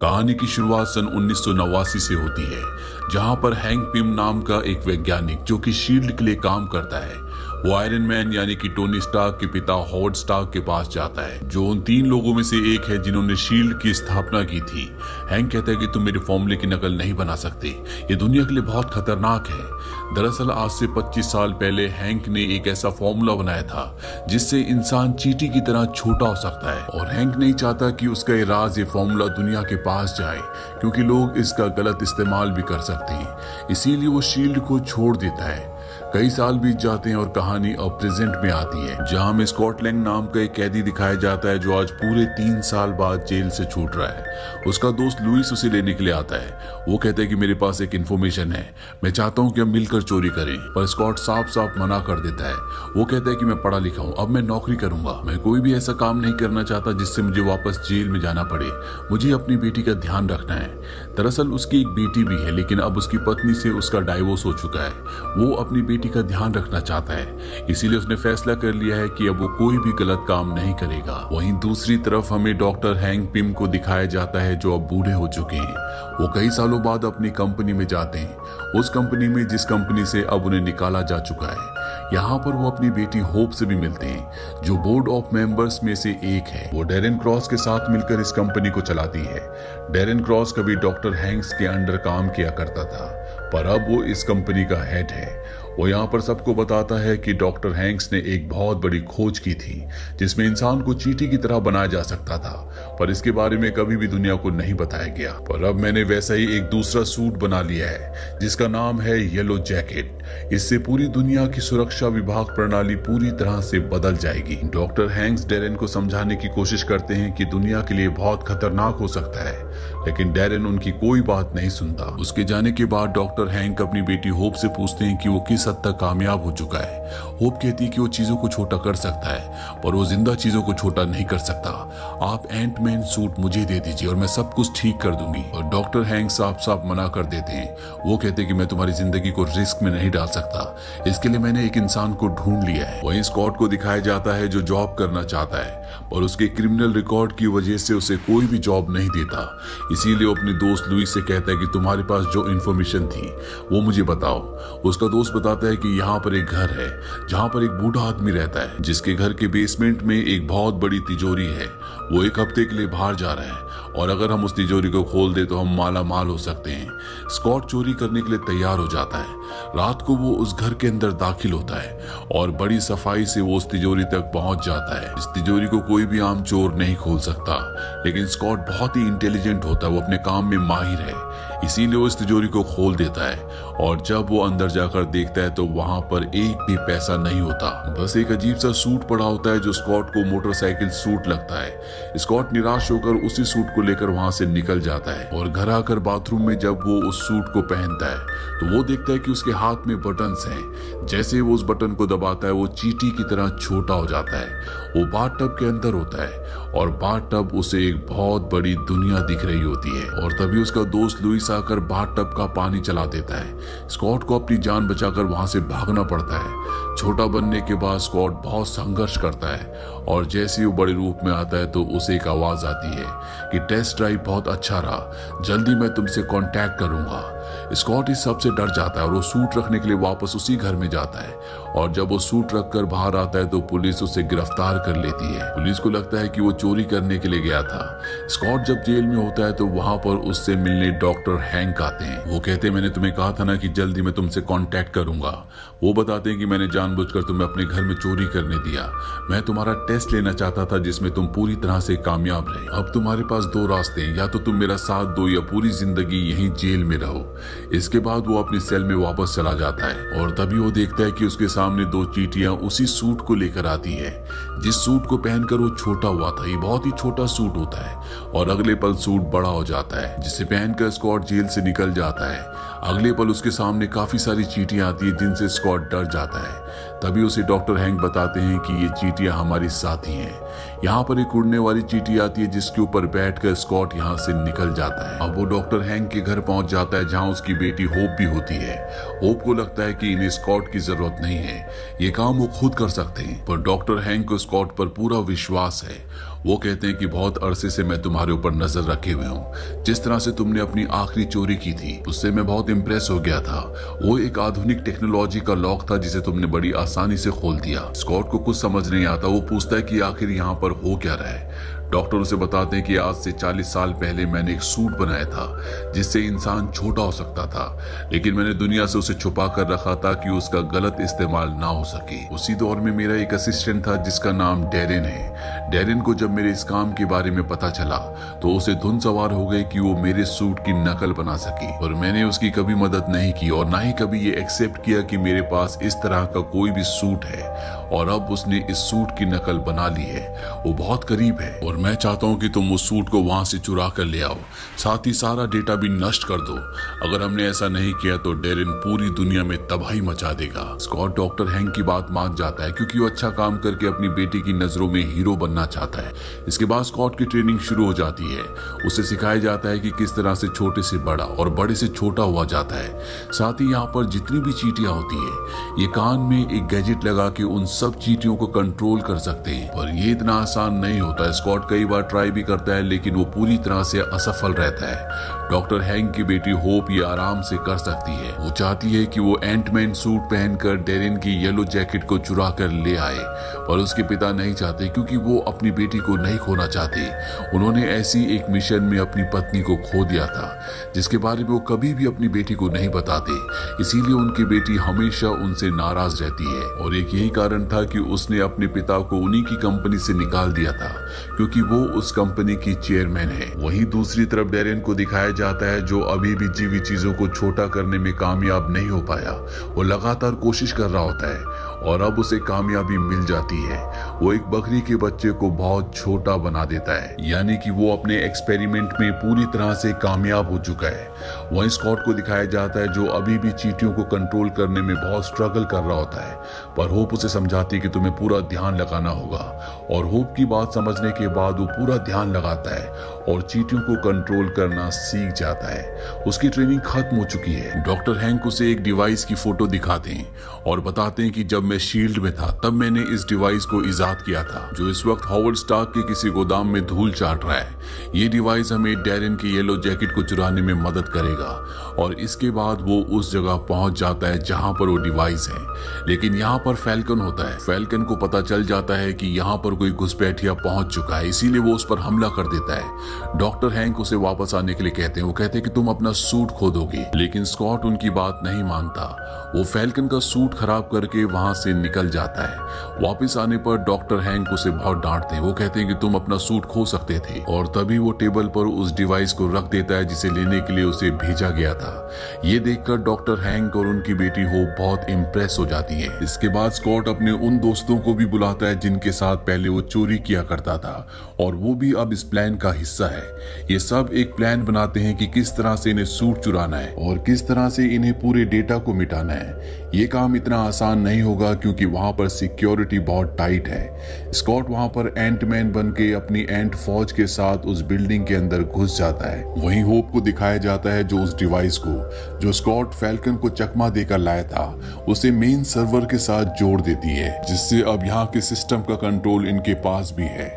कहानी की शुरुआत सन 1989 से होती है, जहां पर हैंक पिम नाम का एक वैज्ञानिक जो कि शील्ड के लिए काम करता है, वो आयरन मैन यानी कि टोनी स्टार्क के पिता हॉवर्ड स्टार्क के पास जाता है, जो उन 3 लोगों में से एक है जिन्होंने शील्ड की स्थापना की थी। हैंक कहता है कि तुम मेरे फॉर्मूले की नकल नहीं बना सकते, ये दुनिया के लिए बहुत खतरनाक है। दरअसल आज से 25 साल पहले हैंक ने एक ऐसा फॉर्मूला बनाया था जिससे इंसान चींटी की तरह छोटा हो सकता है, और हैंक नहीं चाहता कि उसका ये राज, ये फॉर्मूला दुनिया के पास जाए, क्योंकि लोग इसका गलत इस्तेमाल भी कर सकते हैं। इसीलिए वो शील्ड को छोड़ देता है। कई साल बीत जाते हैं और कहानी अब प्रेजेंट में आती है, जहां में स्कॉट लैंग नाम का एक कैदी दिखाया जाता है जो आज पूरे 3 साल बाद जेल से छूट रहा है। उसका दोस्त लुइस उसे लेने के लिए आता है। वो कहता है कि मेरे पास एक इन्फॉर्मेशन है, मैं चाहता हूँ कि हम मिलकर चोरी करें, पर स्कॉट साफ साफ मना कर देता है। वो कहता है कि मैं पढ़ा लिखा हूँ, अब मैं नौकरी करूंगा, मैं कोई भी ऐसा काम नहीं करना चाहता जिससे मुझे वापस जेल में जाना पड़े, मुझे अपनी बेटी का ध्यान रखना है। दरअसल उसकी एक बेटी भी है, लेकिन अब उसकी पत्नी से उसका डाइवोर्स हो चुका है। वो अपनी बेटी का ध्यान रखना चाहता है, इसीलिए उसने फैसला कर लिया है कि अब वो कोई भी गलत काम नहीं करेगा। वहीं दूसरी तरफ हमें डॉक्टर हैंक पिम को दिखाया जाता है जो अब बूढ़े हो चुके हैं। वो कई सालों बाद अपनी कंपनी में जाते हैं, उस कंपनी में जिस कंपनी से अब उन्हें निकाला जा चुका है। यहाँ पर वो अपनी बेटी होप से भी मिलते हैं, जो बोर्ड ऑफ मेंबर्स में से एक है। वो डेरेन क्रॉस के साथ मिलकर इस कंपनी को चलाती है। डेरेन क्रॉस कभी डॉक्टर हैंक्स के अंडर काम किया करता था, पर अब वो इस कंपनी का हेड है। वो यहाँ पर सबको बताता है कि डॉक्टर हैंक्स ने एक बहुत बड़ी खोज की थी जिसमें इंसान को चींटी की तरह बनाया जा सकता था, पर इसके बारे में कभी भी दुनिया को नहीं बताया गया। पर अब मैंने वैसा ही एक दूसरा सूट बना लिया है जिसका नाम है येलो जैकेट। इससे पूरी दुनिया की सुरक्षा विभाग प्रणाली पूरी तरह से बदल जाएगी। डॉक्टर हैंक्स डेरेन को समझाने की कोशिश करते हैं कि दुनिया के लिए बहुत खतरनाक हो सकता है, लेकिन डेरेन उनकी कोई बात नहीं सुनता। उसके जाने के बाद डॉक्टर हैंक अपनी बेटी होप से पूछते हैं कि वो किस हद तक कामयाब हो चुका है। होप कहती है कि वो चीजों को छोटा कर सकता है, पर वो जिंदा चीजों को छोटा नहीं कर सकता। आप एंटमैन सूट मुझे दे दीजिए और मैं सब कुछ ठीक कर दूंगी। और डॉक्टर हैंक साफ साफ मना कर देते हैं। वो कहते हैं कि मैं तुम्हारी जिंदगी को रिस्क में नहीं डाल सकता, इसके लिए मैंने एक इंसान को ढूंढ लिया है। वहीं स्कॉट को दिखाया जाता है जो जॉब करना चाहता है, और उसके क्रिमिनल रिकॉर्ड की वजह से उसे कोई भी जॉब नहीं देता। इसीलिए वो अपने दोस्त लुइस से कहता है कि तुम्हारे पास जो इन्फॉर्मेशन थी वो मुझे बताओ। उसका दोस्त बताता है कि यहाँ पर एक घर है जहाँ पर एक बूढ़ा आदमी रहता है, जिसके घर के बेसमेंट में एक बहुत बड़ी तिजोरी है। वो एक हफ्ते के लिए बाहर जा रहा है, और अगर हम उस तिजोरी को खोल दे तो हम माला माल हो सकते हैं। स्कॉट चोरी करने के लिए तैयार हो जाता है। रात को वो उस घर के अंदर दाखिल होता है और बड़ी सफाई से वो उस तिजोरी तक पहुंच जाता है। इस तिजोरी को कोई भी आम चोर नहीं खोल सकता, लेकिन स्कॉट बहुत ही इंटेलिजेंट होता है, वो अपने काम में माहिर है, इसीलिए वो इस तिजोरी को खोल देता है। और जब वो अंदर जाकर देखता है तो वहां पर एक भी पैसा नहीं होता, बस एक अजीब सा सूट पड़ा होता है जो स्कॉट को मोटरसाइकिल सूट लगता है। स्कॉट निराश होकर उसी सूट को लेकर वहां से निकल जाता है, और घर आकर बाथरूम में जब वो उस सूट को पहनता है तो वो देखता है कि उसके हाथ में बटन्स हैं। जैसे वो उस बटन को दबाता है वो चींटी की तरह छोटा हो जाता है। वो बाथटब के अंदर होता है, और बाथटब उसे एक बहुत बड़ी दुनिया दिख रही होती है। और तभी उसका दोस्त लुइस आकर बाथटब का पानी चला देता है। स्कॉट को अपनी जान बचाकर वहां से भागना पड़ता है। छोटा बनने के बाद स्कॉट बहुत संघर्ष करता है, और जैसे ही वो बड़े रूप में आता है तो उसे एक आवाज आती है कि टेस्ट ड्राइव बहुत अच्छा रहा, जल्दी मैं तुमसे कांटेक्ट करूंगा। स्कॉट इस सब से डर जाता है और वो सूट रखने के लिए वापस उसी घर में जाता है, और जब वो सूट रखकर बाहर आता है तो पुलिस उसे गिरफ्तार कर लेती है। पुलिस को लगता है कि वो चोरी करने के लिए गया था। स्कॉट जब जेल में होता है तो वहां पर उससे मिलने डॉक्टर हैंक आते हैं। वो कहते हैं मैंने तुम्हें कहा था ना कि जल्दी मैं तुमसे कांटेक्ट करूंगा। वो बताते हैं कि मैंने जानबूझकर तुम्हें अपने घर में चोरी करने दिया, मैं तुम्हारा टेस्ट लेना चाहता था जिसमें तुम पूरी तरह से कामयाब रहे। अब तुम्हारे पास 2 रास्ते हैं, या तो तुम मेरा साथ दो या पूरी जिंदगी यहीं जेल में रहो। इसके बाद वो अपनी सेल में वापस चला जाता है, और तभी वो देखता है कि उसके सामने 2 चींटियां उसी सूट को लेकर आती है जिस सूट को पहनकर वो छोटा हुआ था। ये बहुत ही छोटा सूट होता है, और अगले पल सूट बड़ा हो जाता है, जिसे पहनकर स्कॉट जेल से निकल जाता है। अगले पल उसके सामने काफी सारी चींटियां आती है जिनसे स्कॉट डर जाता है। तभी उसे डॉक्टर हैंक बताते हैं कि ये चींटियां हमारी साथी हैं। यहाँ पर एक उड़ने वाली चींटी आती है जिसके ऊपर बैठकर स्कॉट यहाँ से निकल जाता है। अब वो डॉक्टर हैंक के घर पहुंच जाता है जहाँ उसकी बेटी होप भी होती है। होप को लगता है कि इन्हें स्कॉट की जरूरत नहीं है, ये काम वो खुद कर सकते हैं, पर डॉक्टर हैंक को स्कॉट पर पूरा विश्वास है। वो कहते हैं कि बहुत अरसे से मैं तुम्हारे ऊपर नजर रखे हुए हूँ। जिस तरह से तुमने अपनी आखिरी चोरी की थी उससे मैं बहुत इम्प्रेस हो गया था। वो एक आधुनिक टेक्नोलॉजी का लॉक था जिसे तुमने बड़ी आसानी से खोल दिया। स्कॉट को कुछ समझ नहीं आता। वो पूछता है कि आखिर यहाँ पर हो क्या रहा है। डॉक्टर उसे बताते हैं कि आज से 40 साल पहले मैंने एक सूट बनाया था जिससे इंसान छोटा हो सकता था, लेकिन मैंने दुनिया से उसे छुपा कर रखा था कि उसका गलत इस्तेमाल ना हो सके। उसी दौर में मेरा एक असिस्टेंट था जिसका नाम डेरिन है। डेरिन को जब मेरे इस काम के बारे में पता चला तो उसे धुन सवार हो गई कि वो मेरे सूट की नकल बना सके, और मैंने उसकी कभी मदद नहीं की और ना ही कभी ये एक्सेप्ट किया कि मेरे पास इस तरह का कोई भी सूट है। और अब उसने इस सूट की नकल बना ली है। वो बहुत करीब है और मैं चाहता हूँ कि तुम उस सूट को वहां से चुरा कर ले आओ, साथ ही सारा डेटा भी नष्ट कर दो। अगर हमने ऐसा नहीं किया तो डेरिन पूरी दुनिया में तबाही मचा देगा। स्कॉट डॉक्टर हैंक की बात मान जाता है क्योंकि वो अच्छा काम करके अपनी बेटी की नजरों में हीरो बनना चाहता है। इसके बाद स्कॉट की ट्रेनिंग शुरू हो जाती है। उसे सिखाया जाता है कि किस तरह से छोटे से बड़ा और बड़े से छोटा हुआ जाता है। साथ ही यहाँ पर जितनी भी चींटियां होती है ये कान में एक गैजेट लगा के उन सब चींटियों को कंट्रोल कर सकते हैं, पर ये इतना आसान नहीं होता है। स्कॉट कई बार ट्राई भी करता है लेकिन वो पूरी तरह से असफल रहता है। डॉक्टर हैंक की बेटी होप ये आराम से कर सकती है। वो चाहती है कि वो एंटमैन सूट पहनकर डेरिन की येलो जैकेट को चुरा कर ले आए, पर उसके पिता नहीं चाहते क्योंकि वो अपनी बेटी को नहीं खोना चाहते। उन्होंने ऐसी एक मिशन में अपनी पत्नी को खो दिया था जिसके बारे में वो कभी भी अपनी बेटी को नहीं बताते, इसीलिए उनकी बेटी हमेशा उनसे नाराज रहती है। और एक यही कारण था कि उसने अपने पिता को उन्हीं की कंपनी से निकाल दिया था क्योंकि वो उस कंपनी की चेयरमैन है। वहीं दूसरी तरफ डेरिन को दिखाया जाता है जो अभी भी जीवित चीजों को छोटा करने में कामयाब नहीं हो पाया। वो लगातार कोशिश कर रहा होता है और अब उसे कामयाबी मिल जाती है। वो एक बकरी के बच्चे को बहुत छोटा बना देता है, यानी कि वो अपने एक्सपेरिमेंट में पूरी तरह से कामयाब हो चुका है। वहीं स्कॉट को दिखाया जाता है जो अभी भी चींटियों को कंट्रोल करने में बहुत स्ट्रगल कर रहा होता है, पर होप उसे समझाती है कि तुम्हें पूरा ध्यान लगाना होगा। और होप की बात समझने के बाद वो पूरा ध्यान लगाता है और चींटियों को कंट्रोल करना सीख जाता है। उसकी ट्रेनिंग खत्म हो चुकी है। डॉक्टर हैंक उसे एक डिवाइस की फोटो दिखाते हैं और बताते हैं कि जब मैं शील्ड में था तब मैंने इस डिवाइस को इजाद किया था जो इस वक्त हॉवर्ड स्टार्क के किसी गोदाम में धूल चाट रहा है। ये डिवाइस हमें डेरिन की येलो जैकेट को चुराने में मदद करेगा। और इसके बाद वो उस जगह पहुंच जाता है जहां पर वो डिवाइस है, लेकिन यहाँ पर फैल्कन होता है। फैल्कन को पता चल जाता है कि यहाँ पर कोई घुसपैठिया पहुंच चुका है, इसीलिए वो उस पर हमला कर देता है। डॉक्टर हैंक उसे वापस आने के लिए कहते हैं। वो कहते हैं कि तुम अपना सूट खो दोगे, लेकिन स्कॉट उनकी बात नहीं मानता। वो फैल्कन का सूट खराब करके वहां से निकल जाता है। वापस आने पर डॉक्टर हैंक उसे बहुत डांटते हैं। वो कहते हैं कि तुम अपना सूट खो सकते थे, और तभी वो टेबल पर उस डिवाइस को रख देता है जिसे लेने के लिए उसे भेजा गया था। ये देखकर डॉक्टर हैंक और उनकी बेटी होप बहुत इम्प्रेस हो जाती है। इसके बाद स्कॉट अपने उन दोस्तों को भी बुलाता है जिनके साथ पहले वो चोरी किया करता था, और वो भी अब इस प्लान का हिस्सा है। ये सब एक प्लान बनाते हैं कि किस तरह से इन्हें सूट चुराना है और किस तरह से इन्हें पूरे डेटा को मिटाना है। ये काम इतना आसान नहीं होगा क्योंकि वहां पर सिक्योरिटी बहुत टाइट है। स्कॉट वहां पर एंटमैन बन के अपनी एंट फौज के साथ उस बिल्डिंग के अंदर घुस जाता है। वहीं होप को दिखाया जाता है जो उस डिवाइस को जो स्कॉट फैल्कन को चकमा देकर लाया था उसे मेन सर्वर के साथ जोड़ देती है, जिससे अब यहाँ के सिस्टम का कंट्रोल इनके पास भी है।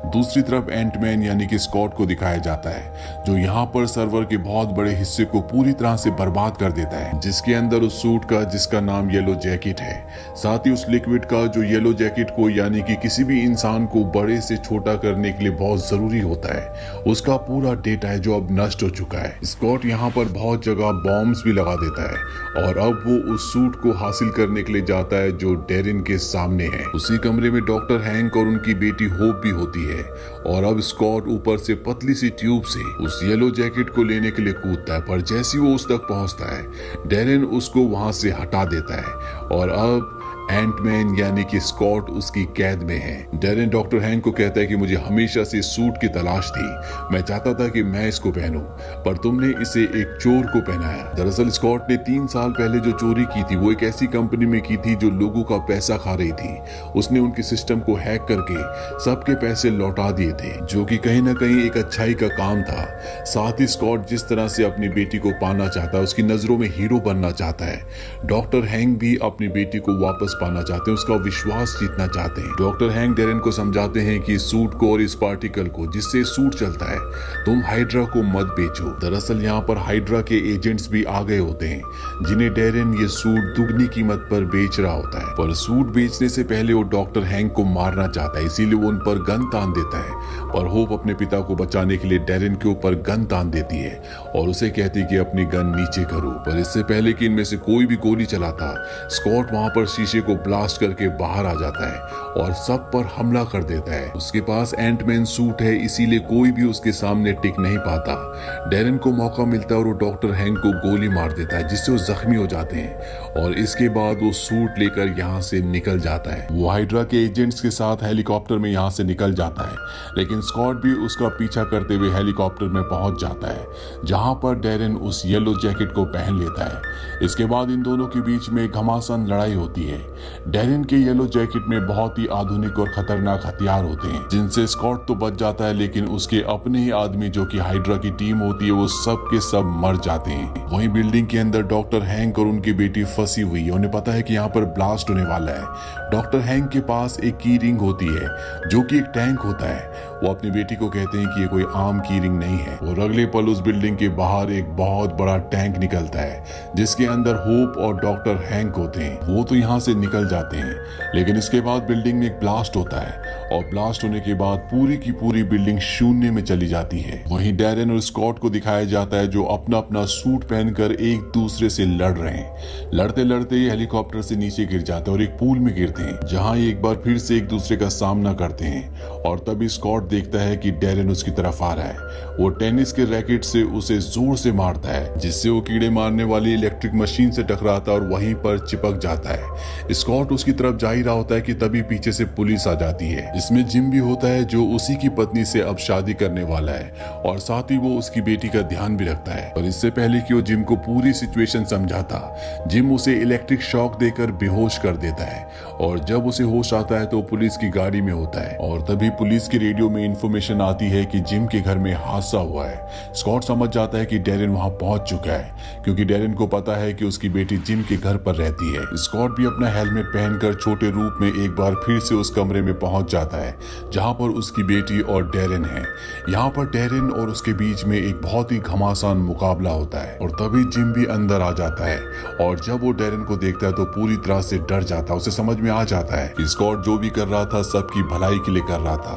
दूसरी तरफ एंटमैन यानी कि स्कॉट को दिखाया जाता है जो यहाँ पर सर्वर के बहुत बड़े हिस्से को पूरी तरह से बर्बाद कर देता है, जिसके अंदर उस सूट का जिसका नाम येलो जैकेट है, साथ ही उस लिक्विड का जो येलो जैकेट को यानी कि किसी भी इंसान को बड़े से छोटा करने के लिए बहुत जरूरी होता है, उसका पूरा डेटा है जो अब नष्ट हो चुका है। स्कॉट यहाँ पर बहुत जगह बॉम्ब्स भी लगा देता है और अब वो उस सूट को हासिल करने के लिए जाता है जो डेरिन के सामने है। उसी कमरे में डॉक्टर हैंक और उनकी बेटी होप भी होती है, और अब स्कॉट ऊपर से पतली सी ट्यूब से उस येलो जैकेट को लेने के लिए कूदता है, पर जैसे वो उस तक पहुंचता है डेरिन उसको वहां से हटा देता है और अब एंटमैन यानी कि स्कॉट उसकी कैद में है। डेरेन डॉक्टर हैंक को कहता है कि मुझे हमेशा से सूट की तलाश थी, मैं चाहता था कि मैं इसको पहनूं, पर तुमने इसे एक चोर को पहनाया। दरअसल स्कॉट ने 3 साल पहले जो चोरी की थी वो एक ऐसी कंपनी में की थी जो लोगों का पैसा खा रही थी। उसने उनके सिस्टम को हैक करके सबके पैसे लौटा दिए थे, जो कि कहीं ना कहीं एक अच्छाई का काम था। साथ ही स्कॉट जिस तरह से अपनी बेटी को पाना चाहता है, उसकी नजरों में हीरो बनना चाहता है, डॉक्टर हैंक भी अपनी बेटी को वापस पाना चाहते हैं, उसका विश्वास जीतना चाहते हैं। डॉक्टर हैंक डेरेन को समझाते हैं कि सूट को और इस पार्टिकल को जिससे सूट चलता है, तुम हाइड्रा को मत बेचो। दरअसल यहाँ पर हाइड्रा के एजेंट्स भी आ गए होते हैं, जिन्हें डेरेन ये सूट दुगनी कीमत पर बेच रहा होता है। पर सूट बेचने से पहले वो डॉक्टर हैंक को मारना चाहता है, इसीलिए वो उन पर गन तान देता है। पर होप अपने पिता को बचाने के लिए डेरेन के ऊपर गन तान देती है और उसे कहती है कि अपनी गन नीचे करो। पर इससे पहले कि इनमें से कोई भी गोली चलाता, स्कॉट वहां पर शीशे को ब्लास्ट करके बाहर आ जाता है और सब पर हमला कर देता है। उसके पास एंटमैन सूट है, इसीलिए कोई भी उसके सामने टिक नहीं पाता। डेरेन को मौका मिलता है और वो डॉक्टर हैंक को गोली मार देता है, जिससे वो जख्मी हो जाते हैं और इसके बाद वो सूट लेकर यहाँ से निकल जाता है। वो हाइड्रा के एजेंट्स के साथ हेलीकॉप्टर में यहाँ से निकल जाता है, लेकिन स्कॉट भी उसका पीछा करते हुए हेलीकॉप्टर में पहुंच जाता है, जहां पर डेरेन उस येलो जैकेट को पहन लेता है। इसके बाद इन दोनों के बीच में घमासान लड़ाई होती है। डेरेन के येलो जैकेट में बहुत ही आधुनिक और खतरनाक हथियार होते हैं, जिनसे स्कॉट तो बच जाता है, लेकिन उसके अपने ही आदमी जो कि हाइड्रा की टीम होती है वो सब के सब मर जाते हैं। वहीं बिल्डिंग के अंदर डॉक्टर हैंक और उनकी बेटी फंसी हुई है। उन्हें पता है कि यहाँ पर ब्लास्ट होने वाला है। डॉक्टर हैंक के पास एक की रिंग होती है, जो कि एक टैंक होता है। वो अपनी बेटी को कहते हैं कि ये कोई आम की रिंग नहीं है। और अगले पल उस बिल्डिंग के बाहर एक बहुत बड़ा टैंक निकलता है, जिसके अंदर होप और डॉक्टर हैंक होते हैं। वो तो यहाँ से निकल जाते हैं, लेकिन इसके बाद बिल्डिंग में एक ब्लास्ट होता है और ब्लास्ट होने के बाद पूरी की पूरी बिल्डिंग शून्य में चली जाती है। वहीं डेरेन और स्कॉट को दिखाया जाता है, जो अपना अपना सूट पहनकर एक दूसरे से लड़ रहे हैं। लड़ते लड़ते ये हेलीकॉप्टर से नीचे गिर जाते हैं और एक पूल में गिरते हैं, जहां एक बार फिर से एक दूसरे का सामना करते हैं। और तभी स्कॉट देखता है कि डेरेन उसकी तरफ आ रहा है। वो टेनिस के रैकेट से उसे जोर से मारता है, जिससे वो कीड़े मारने वाली इलेक्ट्रिक मशीन से टकराता है और वहीं पर चिपक जाता है। स्कॉट उसकी तरफ जा ही रहा होता है कि तभी पीछे से पुलिस आ जाती है। इसमें जिम भी होता है, जो उसी की पत्नी से अब शादी करने वाला है और साथ ही वो उसकी बेटी का ध्यान भी रखता है। और इससे पहले कि वो जिम को पूरी सिचुएशन समझाता, जिम उसे इलेक्ट्रिक शॉक देकर बेहोश कर देता है। और जब उसे होश आता है तो पुलिस की गाड़ी में होता है और तभी पुलिस के रेडियो में इंफॉर्मेशन आती है कि जिम के घर में हादसा हुआ है। स्कॉट समझ जाता है कि डेरेन वहां पहुंच चुका है, क्योंकि डेरेन को पता है कि उसकी बेटी जिम के घर पर रहती है। स्कॉट भी अपना हेलमेट पहनकर छोटे रूप में एक बार फिर से उस कमरे में पहुंच जाता है, जहां पर उसकी बेटी और डेरेन है। यहाँ पर डेरेन और उसके बीच में एक बहुत ही घमासान मुकाबला होता है और तभी जिम भी अंदर आ जाता है। और जब वो डेरेन को देखता है तो पूरी तरह से डर जाता है। उसे समझ में आ जाता है कि स्कॉट जो भी कर रहा था सबकी भलाई के लिए कर रहा था।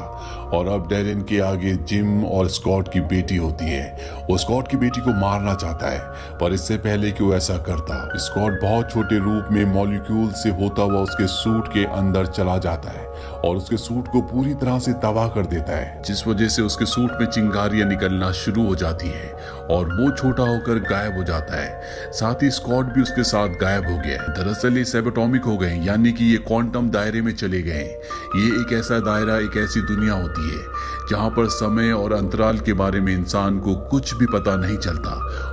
और अब डेरेन के आगे जिम और स्कॉट की बेटी होती है। वो स्कॉट की बेटी को मारना चाहता है, पर इससे पहले कि वो ऐसा करता, स्कॉट बहुत छोटे रूप में मॉलिक्यूल से होता हुआ उसके सूट के अंदर चला जाता है और उसके सूट को पूरी तरह से तबाह कर देता है, जिस वजह से उसके सूट में चिंगारियां निकलना शुरू हो जाती है और वो छोटा होकर गायब हो जाता है। साथ ही स्कॉट भी उसके साथ गायब हो गया है। दरअसल ये सबएटॉमिक हो गए, यानी कि ये क्वांटम दायरे में चले गए। ये एक ऐसा दायरा, एक ऐसी दुनिया होती है जहां पर समय और अंतराल के बारे में इंसान को कुछ भी पता नहीं चलता,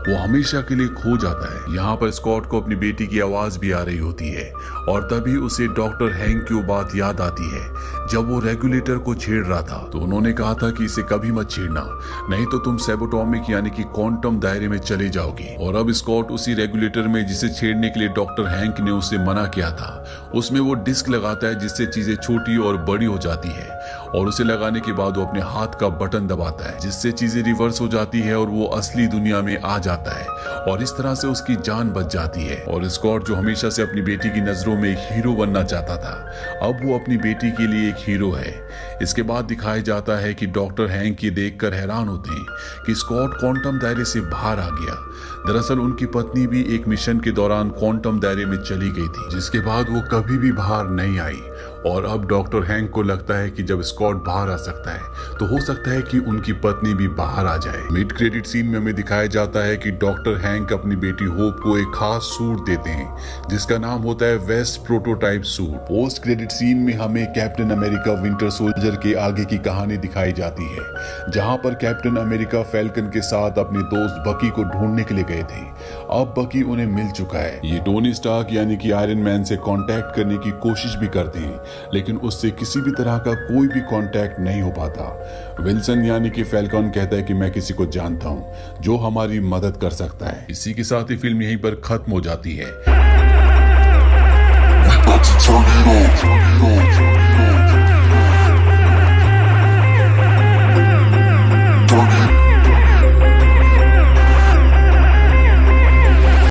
वो हमेशा के लिए खो जाता है। यहाँ पर स्कॉट को अपनी बेटी की आवाज भी आ रही होती है और तभी उसे डॉक्टर हैंक की वो बात याद आती है। जब वो रेगुलेटर को छेड़ रहा था तो उन्होंने कहा था कि इसे कभी मत छेड़ना, नहीं तो तुम सबएटॉमिक यानी कि क्वांटम दायरे में चले जाओगे। और अब स्कॉट उसी रेगुलेटर में जिसे छेड़ने के लिए डॉक्टर हैंक ने उसे मना किया था, उसमें वो डिस्क लगाता है, जिससे चीजें छोटी और बड़ी हो जाती है। और उसे लगाने के बाद वो अपने हाथ का बटन दबाता है, जिससे चीजें रिवर्स हो जाती है और वो असली दुनिया में आ जाता है और इस तरह से उसकी जान बच जाती है। और स्कॉट जो हमेशा से अपनी बेटी की नजरों में एक हीरो बनना चाहता था, अब वो अपनी बेटी के लिए एक हीरो है। इसके बाद दिखाया जाता है कि डॉक्टर हैंक ये देखकर हैरान होते हैं कि स्कॉट क्वांटम दायरे से बाहर आ गया। दरअसल उनकी पत्नी भी एक मिशन के दौरान क्वांटम दायरे में चली गई थी, जिसके बाद वो कभी भी बाहर नहीं आई। और अब डॉक्टर हैंक को लगता है कि जब स्कॉट बाहर आ सकता है तो हो सकता है कि उनकी पत्नी भी बाहर आ जाए। मिड क्रेडिट सीन में हमें दिखाया जाता है कि डॉक्टर हैंक अपनी बेटी होप को एक खास सूट देते हैं जिसका नाम होता है west prototype suit. Post credit scene में हमें कैप्टन अमेरिका विंटर सोल्जर के आगे की कहानी दिखाई जाती है, जहां पर कैप्टन अमेरिका फैल्कन के साथ अपने दोस्त बकी को ढूंढने के लिए गए थे। अब बकी उन्हें मिल चुका है। ये टोनी स्टार्क यानी कि आयरन मैन से कांटेक्ट करने की कोशिश भी करते हैं, लेकिन उससे किसी भी तरह का कोई भी कांटेक्ट नहीं हो पाता। विल्सन यानी कि फैल्कन कहता है कि मैं किसी को जानता हूं जो हमारी मदद कर सकता है। इसी के साथ ही फिल्म यहीं पर खत्म हो जाती है।